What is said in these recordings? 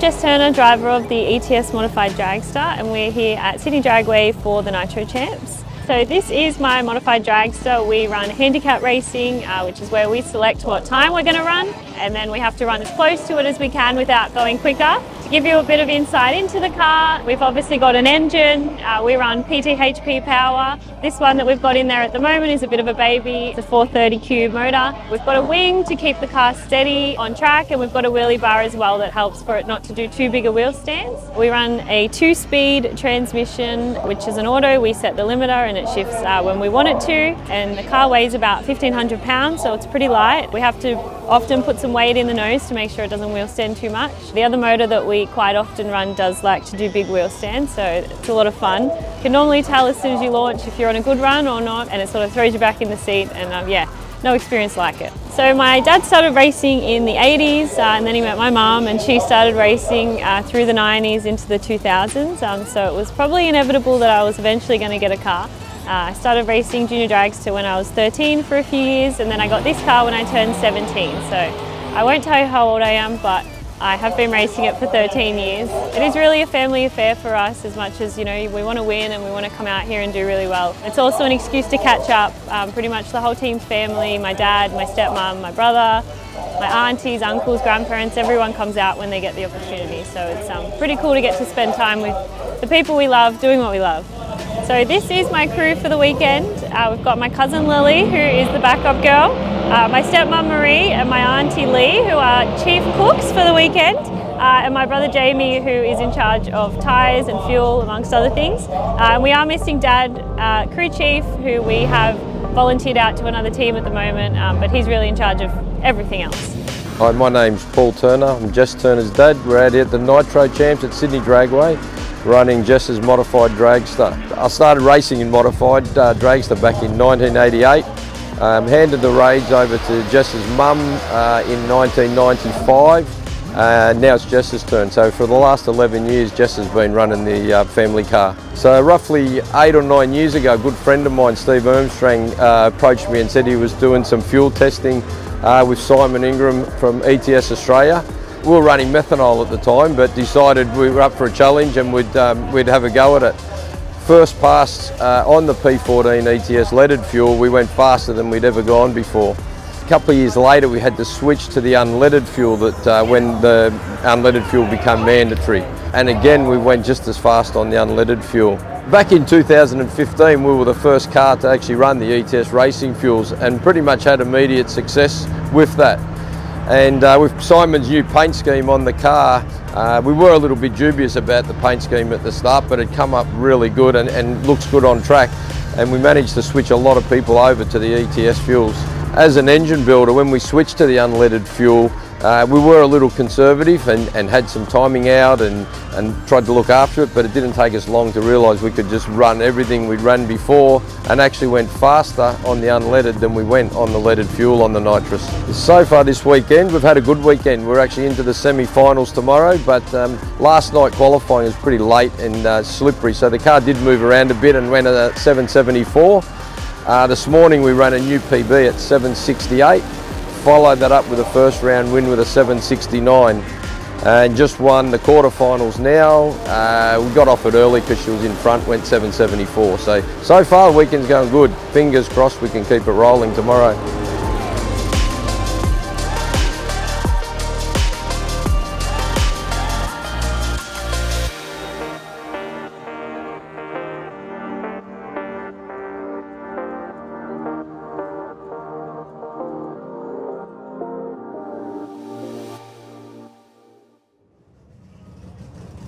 Jess Turner, driver of the ETS Modified Dragster, and we're here at Sydney Dragway for the Nitro Champs. So this is my modified dragster. We run handicap racing, which is where we select what time we're going to run, and then we have to run as close to it as we can without going quicker. To give you a bit of insight into the car, we've obviously got an engine. We run PTHP power. This one that we've got in there at the moment is a bit of a baby. It's a 430 cube motor. We've got a wing to keep the car steady on track, and we've got a wheelie bar as well that helps for it not to do too big a wheel stands. We run a 2-speed transmission, which is an auto. We set the limiter and it shifts when we want it to, and the car weighs about 1,500 pounds, so it's pretty light. We have to often put some weight in the nose to make sure it doesn't wheel stand too much. The other motor that we quite often run does like to do big wheel stands, so it's a lot of fun. You can normally tell as soon as you launch if you're on a good run or not, and it sort of throws you back in the seat, and yeah, no experience like it. So my dad started racing in the 80s, and then he met my mum, and she started racing through the 90s into the 2000s, so it was probably inevitable that I was eventually going to get a car. I started racing junior dragster when I was 13 for a few years, and then I got this car when I turned 17. So I won't tell you how old I am, but I have been racing it for 13 years. It is really a family affair for us, as much as, you know, we want to win and we want to come out here and do really well. It's also an excuse to catch up. Pretty much the whole team's family, my dad, my stepmom, my brother, my aunties, uncles, grandparents, everyone comes out when they get the opportunity. So it's pretty cool to get to spend time with the people we love, doing what we love. So this is my crew for the weekend. We've got my cousin Lily, who is the backup girl, my stepmom Marie and my auntie Lee, who are chief cooks for the weekend, and my brother Jamie, who is in charge of tyres and fuel, amongst other things. We are missing Dad, crew chief, who we have volunteered out to another team at the moment, but he's really in charge of everything else. Hi, my name's Paul Turner. I'm Jess Turner's dad. We're out here at the Nitro Champs at Sydney Dragway, running Jess's modified dragster. I started racing in modified dragster back in 1988. Handed the reins over to Jess's mum in 1995. Now it's Jess's turn. So for the last 11 years, Jess has been running the family car. So roughly 8 or 9 years ago, a good friend of mine, Steve Armstrong, approached me and said he was doing some fuel testing with Simon Ingram from ETS Australia. We were running methanol at the time, but decided we were up for a challenge and we'd have a go at it. First pass on the P14 ETS leaded fuel, we went faster than we'd ever gone before. A couple of years later, we had to switch to the unleaded fuel when the unleaded fuel became mandatory. And again, we went just as fast on the unleaded fuel. Back in 2015, we were the first car to actually run the ETS Racing Fuels and pretty much had immediate success with that. And with Simon's new paint scheme on the car, we were a little bit dubious about the paint scheme at the start, but it come up really good and looks good on track. And we managed to switch a lot of people over to the ETS fuels. As an engine builder, when we switched to the unleaded fuel, we were a little conservative and had some timing out and tried to look after it, but it didn't take us long to realise we could just run everything we'd run before and actually went faster on the unleaded than we went on the leaded fuel on the nitrous. So far this weekend, we've had a good weekend. We're actually into the semi-finals tomorrow, but last night qualifying was pretty late and slippery, so the car did move around a bit and went at 774. This morning we ran a new PB at 768. Followed that up with a first round win with a 769 and just won the quarterfinals now. We got off it early because she was in front, went 774. So far the weekend's going good. Fingers crossed we can keep it rolling tomorrow.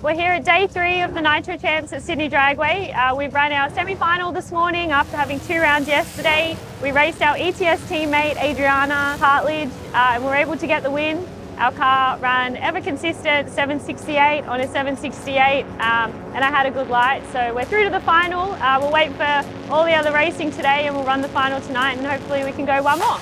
We're here at day 3 of the Nitro Champs at Sydney Dragway. We've run our semi-final this morning after having 2 rounds yesterday. We raced our ETS teammate Adriana Hartledge and we were able to get the win. Our car ran ever consistent 768 on a 768 and I had a good light. So we're through to the final. We'll wait for all the other racing today and we'll run the final tonight and hopefully we can go one more.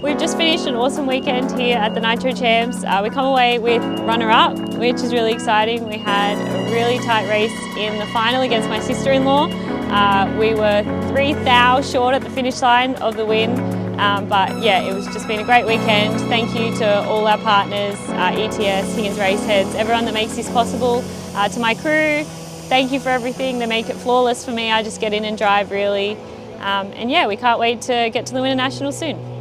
We've just finished an awesome weekend here at the Nitro Champs. We come away with runner-up, which is really exciting. We had a really tight race in the final against my sister-in-law. We were 3 thou short at the finish line of the win, but yeah, it was just been a great weekend. Thank you to all our partners, ETS, Higgins Raceheads, everyone that makes this possible. To my crew, thank you for everything. They make it flawless for me. I just get in and drive really. And yeah, we can't wait to get to the Winter National soon.